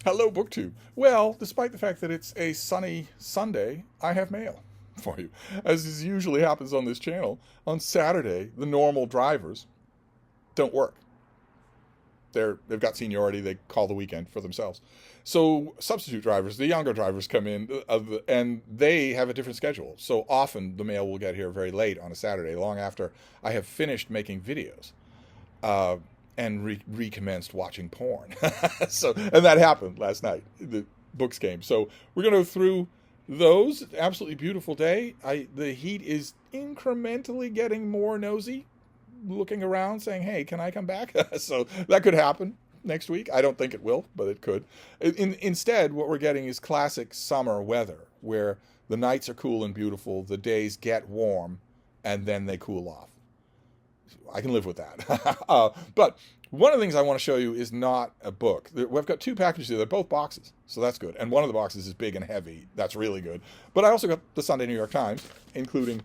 Hello, BookTube. Well, despite the fact that it's a sunny Sunday, I have mail for you. As is usually happens on this channel, on Saturday, the normal drivers don't work. They've got seniority, they call the weekend for themselves. So substitute drivers, the younger drivers come in, and they have a different schedule. So often the mail will get here very late on a Saturday, long after I have finished making videos. And recommenced watching porn. And that happened last night. The books came. So we're going to go through those. Absolutely beautiful day. The heat is incrementally getting more nosy, looking around saying, hey, can I come back? So that could happen next week. I don't think it will, but it could. Instead, what we're getting is classic summer weather, where the nights are cool and beautiful, the days get warm, and then they cool off. I can live with that. But one of the things I want to show you is not a book. We've got two packages here. They're both boxes, so that's good. And one of the boxes is big and heavy. That's really good. But I also got the Sunday New York Times, including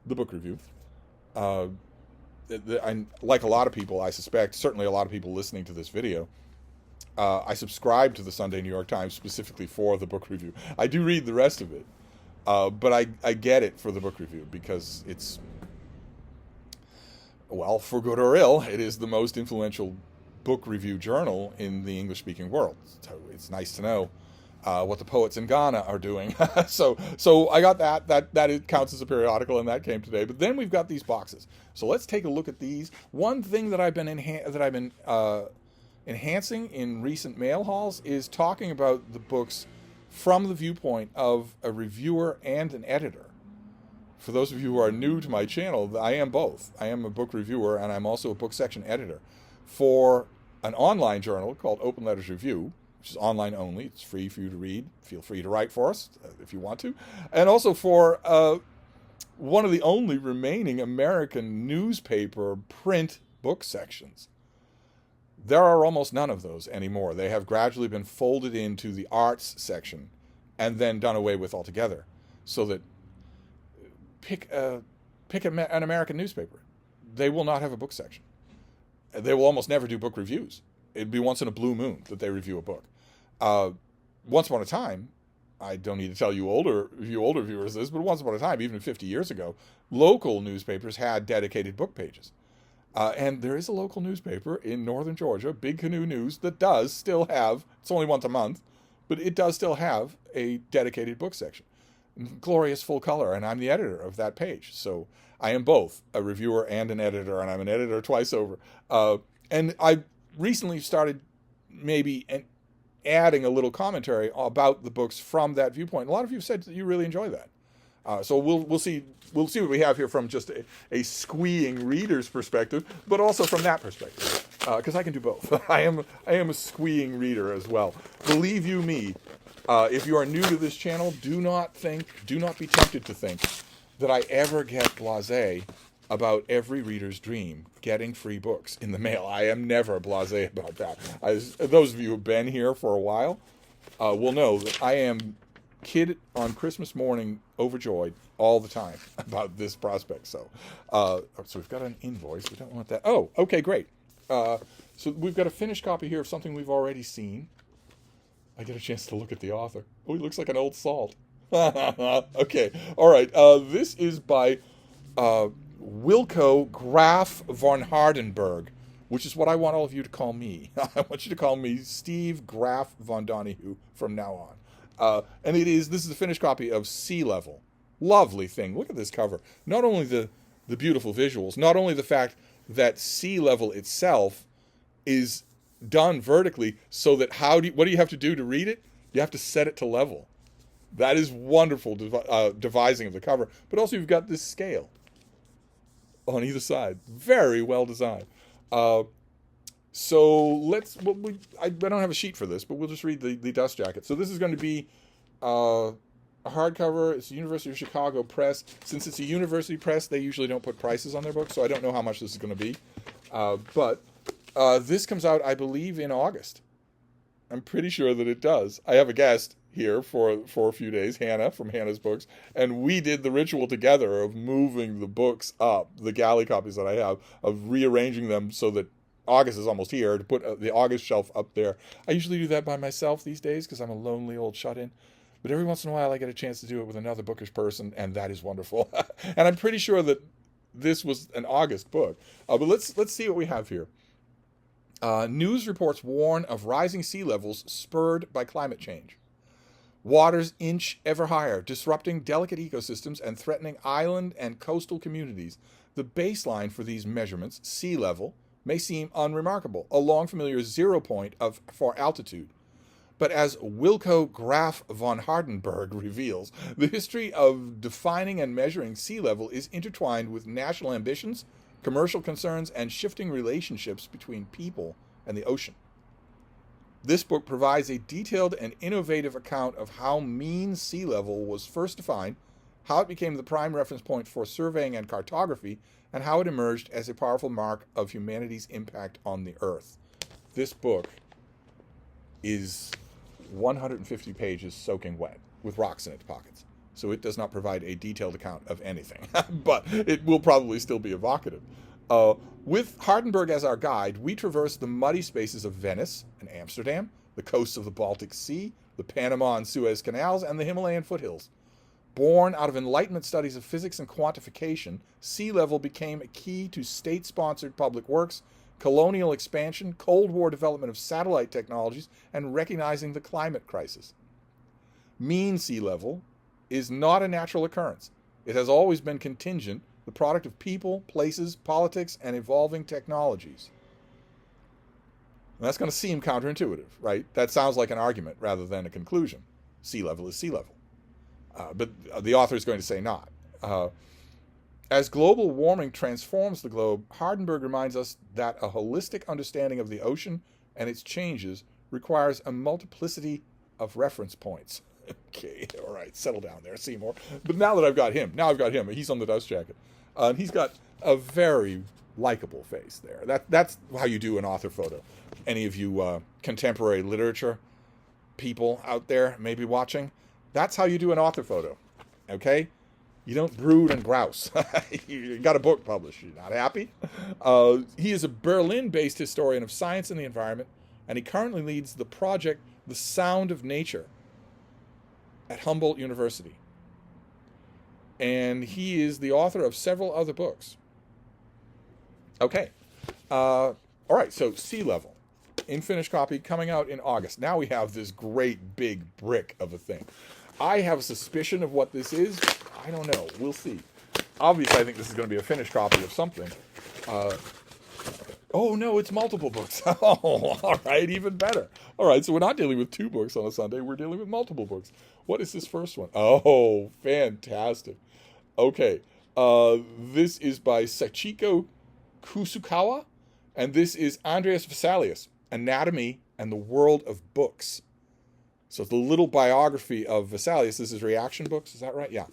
the book review. Like a lot of people, I suspect, certainly a lot of people listening to this video, I subscribe to the Sunday New York Times specifically for the book review. I do read the rest of it, but I get it for the book review because it's... well, for good or ill, it is the most influential book review journal in the English-speaking world. So it's nice to know what the poets in Ghana are doing. So I got that it counts as a periodical, and that came today. But then we've got these boxes. So let's take a look at these. One thing that I've been enhancing in recent mail hauls is talking about the books from the viewpoint of a reviewer and an editor. For those of you who are new to my channel, I am both. I am a book reviewer, and I'm also a book section editor for an online journal called Open Letters Review, which is online only. It's free for you to read. Feel free to write for us if you want to. And also for one of the only remaining American newspaper print book sections. There are almost none of those anymore. They have gradually been folded into the arts section and then done away with altogether, so that pick an American newspaper, they will not have a book section. They will almost never do book reviews. It'd be once in a blue moon that they review a book. Once upon a time, I don't need to tell you older viewers this, but once upon a time, even 50 years ago, local newspapers had dedicated book pages. And there is a local newspaper in northern Georgia, Big Canoe News, that does still have, it's only once a month, but it does still have a dedicated book section. Glorious full color, and I'm the editor of that page. So I am both a reviewer and an editor, and I'm an editor twice over. And I recently started maybe adding a little commentary about the books from that viewpoint. A lot of you said that you really enjoy that. So we'll see what we have here from just a squeeing reader's perspective, but also from that perspective, because I can do both. I am a squeeing reader as well. Believe you me. If you are new to this channel, do not be tempted to think that I ever get blasé about every reader's dream, getting free books in the mail. I am never blasé about that. Those of you who have been here for a while will know that I am kid on Christmas morning overjoyed all the time about this prospect. So we've got an invoice. We don't want that. Oh, okay, great. So we've got a finished copy here of something we've already seen. I get a chance to look at the author. Oh, he looks like an old salt. Okay, all right. This is by Wilco Graf von Hardenberg, which is what I want all of you to call me. I want you to call me Steve Graf von Donahue from now on. And this is a finished copy of Sea Level. Lovely thing. Look at this cover. Not only the beautiful visuals, not only the fact that Sea Level itself is done vertically, so that what do you have to do to read it? You have to set it to level. That is wonderful devising of the cover. But also you've got this scale on either side. Very well designed. So I don't have a sheet for this, but we'll just read the dust jacket. So this is going to be a hardcover. It's the University of Chicago Press. Since it's a university press, they usually don't put prices on their books, so I don't know how much this is going to be. But this comes out, I believe, in August. I'm pretty sure that it does. I have a guest here for a few days, Hannah from Hannah's Books, and we did the ritual together of moving the books up, the galley copies that I have, of rearranging them so that August is almost here, to put the August shelf up there. I usually do that by myself these days because I'm a lonely old shut-in. But every once in a while I get a chance to do it with another bookish person, and that is wonderful. And I'm pretty sure that this was an August book. But let's see what we have here. News reports warn of rising sea levels spurred by climate change. Waters inch ever higher, disrupting delicate ecosystems and threatening island and coastal communities. The baseline for these measurements, sea level, may seem unremarkable, a long familiar 0 point for altitude. But as Wilco Graf von Hardenberg reveals, the history of defining and measuring sea level is intertwined with national ambitions, commercial concerns, and shifting relationships between people and the ocean. This book provides a detailed and innovative account of how mean sea level was first defined, how it became the prime reference point for surveying and cartography, and how it emerged as a powerful mark of humanity's impact on the Earth. This book is 150 pages soaking wet with rocks in its pockets. So it does not provide a detailed account of anything, but it will probably still be evocative. With Hardenberg as our guide, we traverse the muddy spaces of Venice and Amsterdam, the coasts of the Baltic Sea, the Panama and Suez Canals, and the Himalayan foothills. Born out of Enlightenment studies of physics and quantification, sea level became a key to state-sponsored public works, colonial expansion, Cold War development of satellite technologies, and recognizing the climate crisis. Mean sea level is not a natural occurrence. It has always been contingent, the product of people, places, politics, and evolving technologies. And that's going to seem counterintuitive, right? That sounds like an argument rather than a conclusion. Sea level is sea level. But the author is going to say not. As global warming transforms the globe, Hardenberg reminds us that a holistic understanding of the ocean and its changes requires a multiplicity of reference points. Okay, all right, settle down there, Seymour. But now I've got him, he's on the dust jacket. He's got a very likable face there. That's how you do an author photo. Any of you contemporary literature people out there maybe watching, that's how you do an author photo, okay? You don't brood and grouse. You got a book published. You're not happy? He is a Berlin-based historian of science and the environment, and he currently leads the project The Sound of Nature at Humboldt University. And he is the author of several other books. Okay. All right, so Sea Level, in finished copy, coming out in August. Now we have this great big brick of a thing. I have a suspicion of what this is. I don't know. We'll see. Obviously, I think this is going to be a finished copy of something. Oh, no, it's multiple books. Oh, all right, even better. All right, so we're not dealing with 2 books on a Sunday. We're dealing with multiple books. What is this first one? Oh, fantastic. Okay, this is by Sachiko Kusukawa, and this is Andreas Vesalius, Anatomy and the World of Books. So it's the little biography of Vesalius. This is Reaction Books, is that right? Yeah.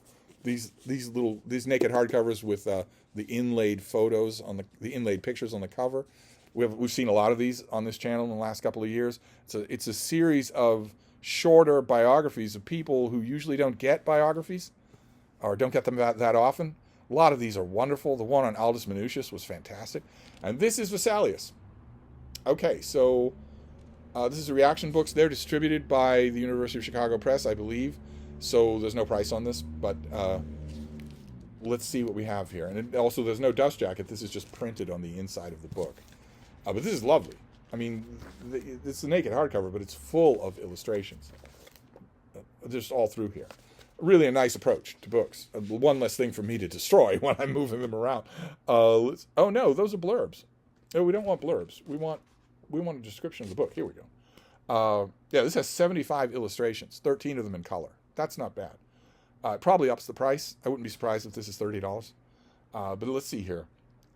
These naked hardcovers with the inlaid photos on the inlaid pictures on the cover. We've seen a lot of these on this channel in the last couple of years. It's a series of shorter biographies of people who usually don't get biographies or don't get them that often. A lot of these are wonderful. The one on Aldus Manutius was fantastic. And this is Vesalius. Okay, so this is Reaction Books. They're distributed by the University of Chicago Press, I believe. So there's no price on this, but let's see what we have here. And also, there's no dust jacket. This is just printed on the inside of the book. But this is lovely. I mean, it's a naked hardcover, but it's full of illustrations. Just all through here. Really a nice approach to books. One less thing for me to destroy when I'm moving them around. Oh no, those are blurbs. No, we don't want blurbs. We want a description of the book. Here we go. Yeah, this has 75 illustrations, 13 of them in color. That's not bad. It probably ups the price. I wouldn't be surprised if this is $30. But let's see here.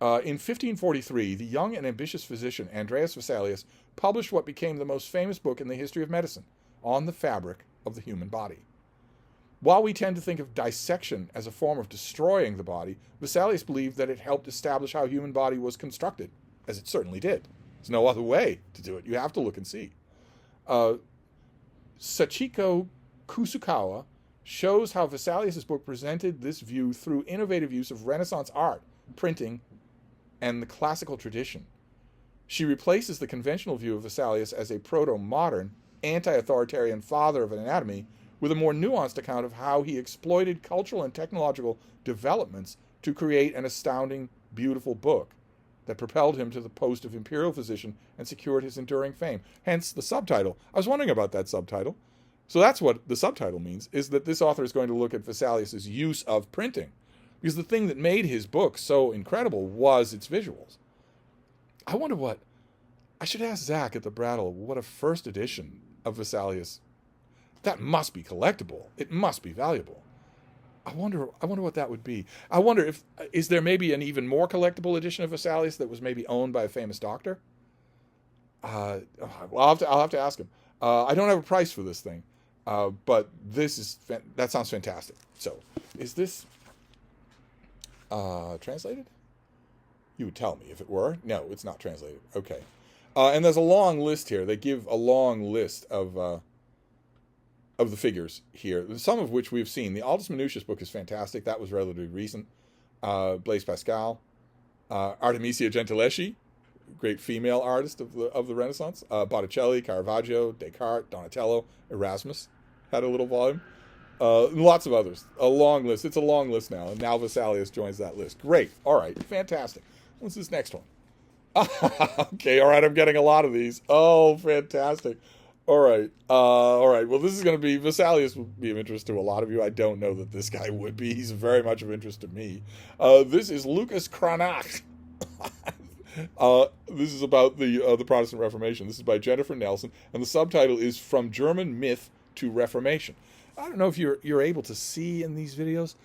In 1543, the young and ambitious physician Andreas Vesalius published what became the most famous book in the history of medicine, On the Fabric of the Human Body. While we tend to think of dissection as a form of destroying the body, Vesalius believed that it helped establish how the human body was constructed, as it certainly did. There's no other way to do it. You have to look and see. Sachiko Kusukawa shows how Vesalius' book presented this view through innovative use of Renaissance art, printing, and the classical tradition. She replaces the conventional view of Vesalius as a proto-modern, anti-authoritarian father of anatomy with a more nuanced account of how he exploited cultural and technological developments to create an astounding, beautiful book that propelled him to the post of imperial physician and secured his enduring fame. Hence the subtitle. I was wondering about that subtitle. So that's what the subtitle means, is that this author is going to look at Vesalius's use of printing. Because the thing that made his book so incredible was its visuals. I wonder what... I should ask Zach at the Brattle what a first edition of Vesalius... That must be collectible. It must be valuable. I wonder what that would be. I wonder if... Is there maybe an even more collectible edition of Vesalius that was maybe owned by a famous doctor? Well, I'll have to ask him. I don't have a price for this thing. But that sounds fantastic. So, is this translated? You would tell me if it were. No, it's not translated. Okay. And there's a long list here. They give a long list of the figures here, some of which we've seen. The Aldus Manutius book is fantastic. That was relatively recent. Blaise Pascal, Artemisia Gentileschi, great female artist of the Renaissance. Botticelli, Caravaggio, Descartes, Donatello, Erasmus had a little volume. Lots of others. A long list. It's a long list now. And now Vesalius joins that list. Great. All right. Fantastic. What's this next one? Okay. All right. I'm getting a lot of these. Oh, fantastic. All right. All right. Well, this is going to be... Vesalius would be of interest to a lot of you. I don't know that this guy would be. He's very much of interest to me. This is Lucas Cranach. This is about the Protestant Reformation. This is by Jennifer Nelson, and the subtitle is From German Myth to Reformation. I don't know if you're able to see in these videos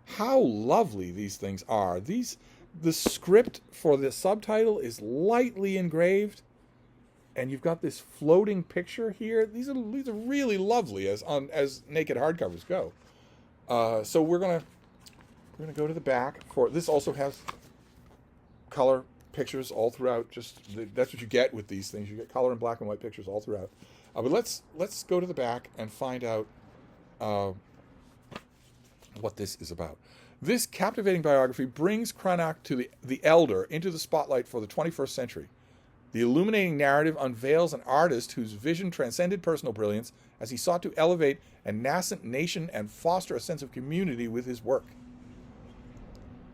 how lovely these things are. The script for the subtitle is lightly engraved, and you've got this floating picture here. These are really lovely as naked hardcovers go. So we're gonna go to the back for this. Also has color pictures all throughout. That's what you get with these things. You get color and black and white pictures all throughout. But let's go to the back and find out what this is about. This captivating biography brings Cranach to the elder into the spotlight for the 21st century. The illuminating narrative unveils an artist whose vision transcended personal brilliance as he sought to elevate a nascent nation and foster a sense of community with his work.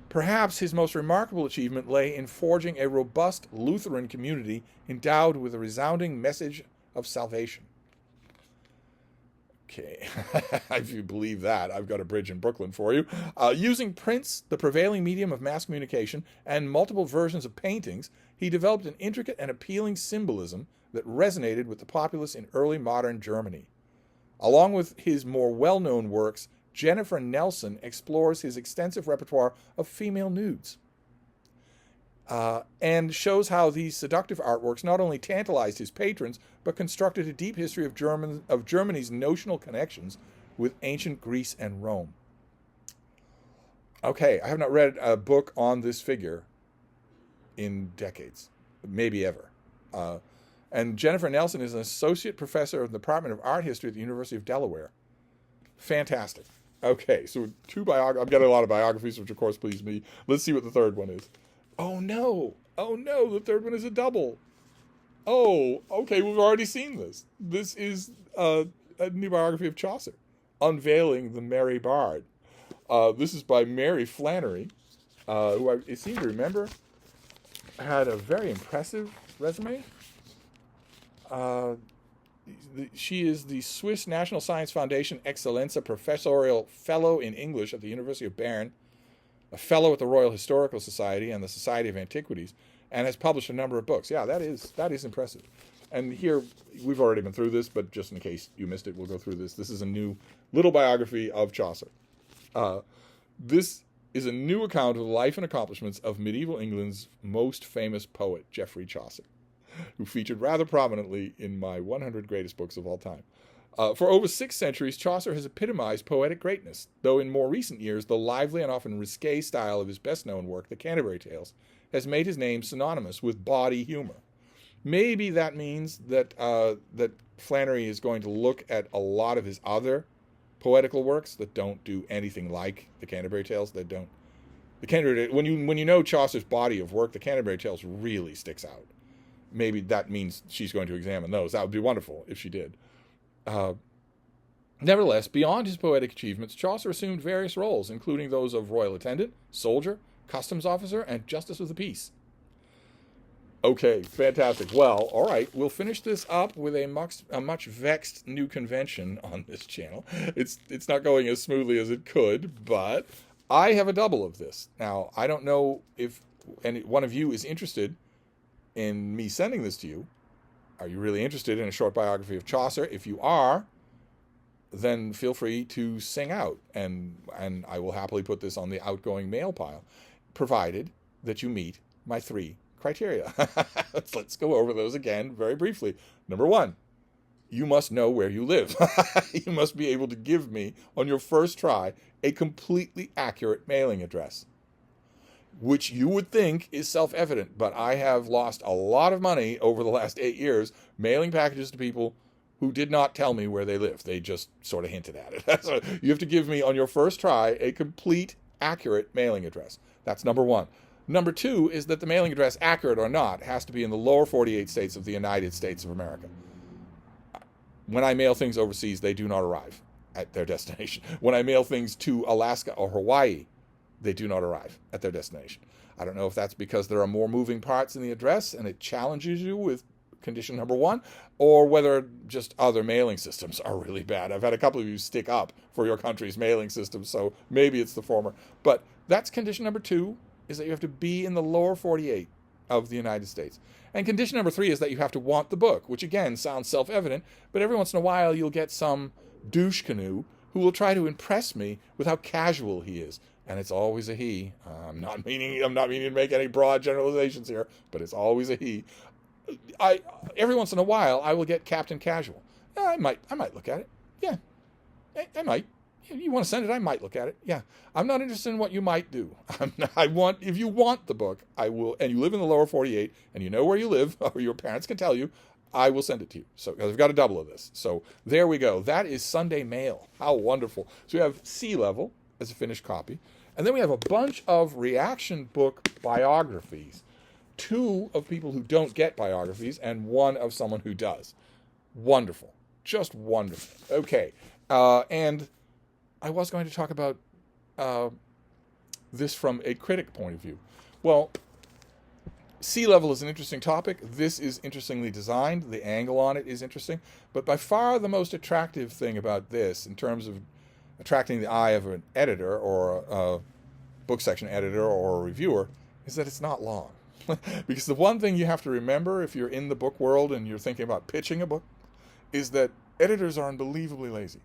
Perhaps his most remarkable achievement lay in forging a robust Lutheran community endowed with a resounding message of salvation. Okay, if you believe that, I've got a bridge in Brooklyn for you. Using prints, the prevailing medium of mass communication, and multiple versions of paintings, he developed an intricate and appealing symbolism that resonated with the populace in early modern Germany. Along with his more well-known works, Jennifer Nelson explores his extensive repertoire of female nudes and shows how these seductive artworks not only tantalized his patrons, but constructed a deep history of Germany's notional connections with ancient Greece and Rome. Okay, I have not read a book on this figure in decades, maybe ever. And Jennifer Nelson is an associate professor of the Department of Art History at the University of Delaware. Fantastic. Okay, so I'm getting a lot of biographies, which of course please me. Let's see what the third one is. Oh no, the third one is a double. Oh, okay, we've already seen this. This is a new biography of Chaucer, Unveiling the Merry Bard. This is by Mary Flannery, who I seem to remember had a very impressive resume. She is the Swiss National Science Foundation Excellenza Professorial Fellow in English at the University of Bern, a Fellow at the Royal Historical Society and the Society of Antiquities, and has published a number of books. Yeah, that is impressive. And here, we've already been through this, but just in case you missed it, we'll go through this. This is a new little biography of Chaucer. This is a new account of the life and accomplishments of medieval England's most famous poet, Geoffrey Chaucer, who featured rather prominently in my 100 greatest books of all time. For over 6 centuries, Chaucer has epitomized poetic greatness, though in more recent years, the lively and often risque style of his best-known work, The Canterbury Tales, has made his name synonymous with bawdy humor. Maybe that means that that Flannery is going to look at a lot of his other poetical works that don't do anything like The Canterbury Tales. That don't. The Canterbury, when you know Chaucer's body of work, The Canterbury Tales really sticks out. maybe that means she's going to examine those. That would be wonderful if she did. Nevertheless, beyond his poetic achievements, Chaucer assumed various roles, including those of royal attendant, soldier, customs officer, and justice of the peace. Okay, fantastic. Well, all right, we'll finish this up with a much vexed new convention on this channel. It's not going as smoothly as it could, but I have a double of this. Now, I don't know if any one of you is interested in me sending this to you. Are you really interested in a short biography of Chaucer? If you are, then feel free to sing out, and I will happily put this on the outgoing mail pile, provided that you meet my 3 criteria. Let's go over those again very briefly. Number 1, you must know where you live. You must be able to give me, on your first try, a completely accurate mailing address, which you would think is self-evident, but I have lost a lot of money over the last 8 years mailing packages to people who did not tell me where they live. They just sort of hinted at it. So you have to give me, on your first try, a complete, accurate mailing address. That's number 1. Number 2 is that the mailing address, accurate or not, has to be in the lower 48 states of the United States of America. When I mail things overseas, they do not arrive at their destination. When I mail things to Alaska or Hawaii, they do not arrive at their destination. I don't know if that's because there are more moving parts in the address and it challenges you with condition number 1, or whether just other mailing systems are really bad. I've had a couple of you stick up for your country's mailing system, so maybe it's the former. But that's condition number 2, is that you have to be in the lower 48 of the United States. And condition number 3 is that you have to want the book, which again sounds self-evident, but every once in a while you'll get some douche canoe who will try to impress me with how casual he is. And it's always a he. I'm not meaning to make any broad generalizations here, but it's always a he. Every once in a while I will get Captain Casual. I might look at it. Yeah, I might. You want to send it? I might look at it. Yeah, I'm not interested in what you might do. If you want the book, I will. And you live in the lower 48, and you know where you live, or your parents can tell you, I will send it to you. So I've got a double of this. So there we go. That is Sunday Mail. How wonderful. So we have Sea Level as a finished copy, and then we have a bunch of reaction book biographies. 2 of people who don't get biographies, and 1 of someone who does. Wonderful. Just wonderful. Okay. And I was going to talk about this from a critic point of view. Well, Sea Level is an interesting topic. This is interestingly designed. The angle on it is interesting. But by far the most attractive thing about this, in terms of attracting the eye of an editor or a book section editor or a reviewer, is that it's not long. Because the one thing you have to remember if you're in the book world and you're thinking about pitching a book is that editors are unbelievably lazy.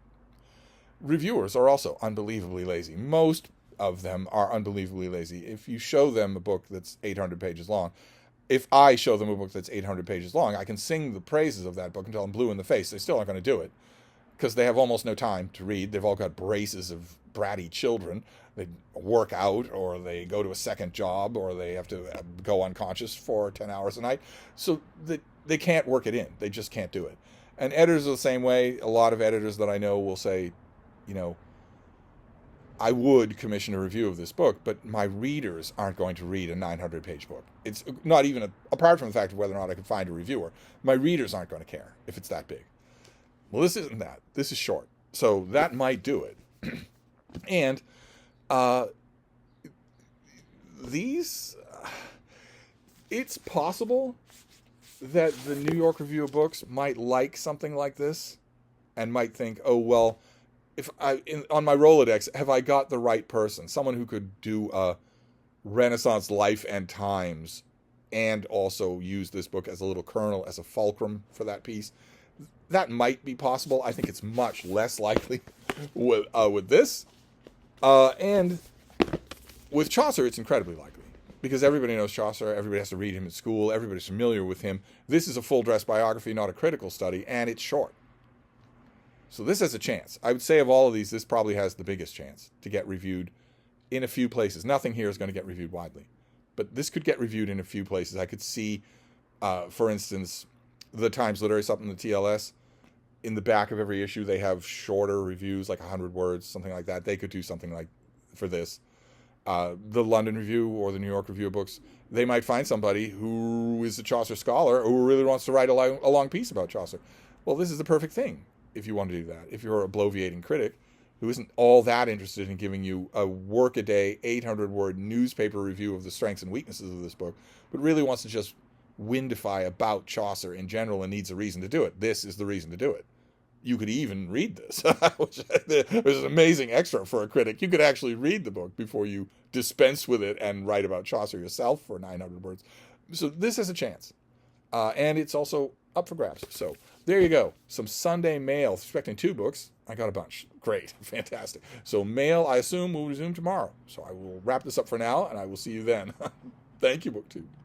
Reviewers are also unbelievably lazy. Most of them are unbelievably lazy. If you show them a book that's 800 pages long, if I show them a book that's 800 pages long, I can sing the praises of that book until I'm blue in the face. They still aren't going to do it because they have almost no time to read. They've all got braces of bratty children. They work out, or they go to a second job, or they have to go unconscious for 10 hours a night. So they can't work it in. They just can't do it. And editors are the same way. A lot of editors that I know will say, I would commission a review of this book, but my readers aren't going to read a 900-page book. It's not even, apart from the fact of whether or not I can find a reviewer, my readers aren't going to care if it's that big. Well, this isn't that. This is short. So that might do it. And it's possible that the New York Review of Books might like something like this and might think, oh, well, on my Rolodex, have I got the right person? Someone who could do a Renaissance life and times and also use this book as a little kernel, as a fulcrum for that piece. That might be possible. I think it's much less likely with this. And with Chaucer, it's incredibly likely. Because everybody knows Chaucer, everybody has to read him in school, everybody's familiar with him. This is a full-dress biography, not a critical study, and it's short. So this has a chance. I would say of all of these, this probably has the biggest chance to get reviewed in a few places. Nothing here is going to get reviewed widely. But this could get reviewed in a few places. I could see, for instance, the Times Literary Supplement, the TLS, in the back of every issue, they have shorter reviews, like 100 words, something like that. They could do something like for this. The London Review or the New York Review of Books, they might find somebody who is a Chaucer scholar who really wants to write a long piece about Chaucer. Well, this is the perfect thing if you want to do that. If you're a bloviating critic who isn't all that interested in giving you a work-a-day, 800-word newspaper review of the strengths and weaknesses of this book, but really wants to just windify about Chaucer in general and needs a reason to do it, this is the reason to do it. You could even read this, which is an amazing extra for a critic. You could actually read the book before you dispense with it and write about Chaucer yourself for 900 words. So this has a chance. And it's also up for grabs. So there you go. Some Sunday mail. Expecting 2 books. I got a bunch. Great. Fantastic. So mail, I assume, will resume tomorrow. So I will wrap this up for now, and I will see you then. Thank you, BookTube.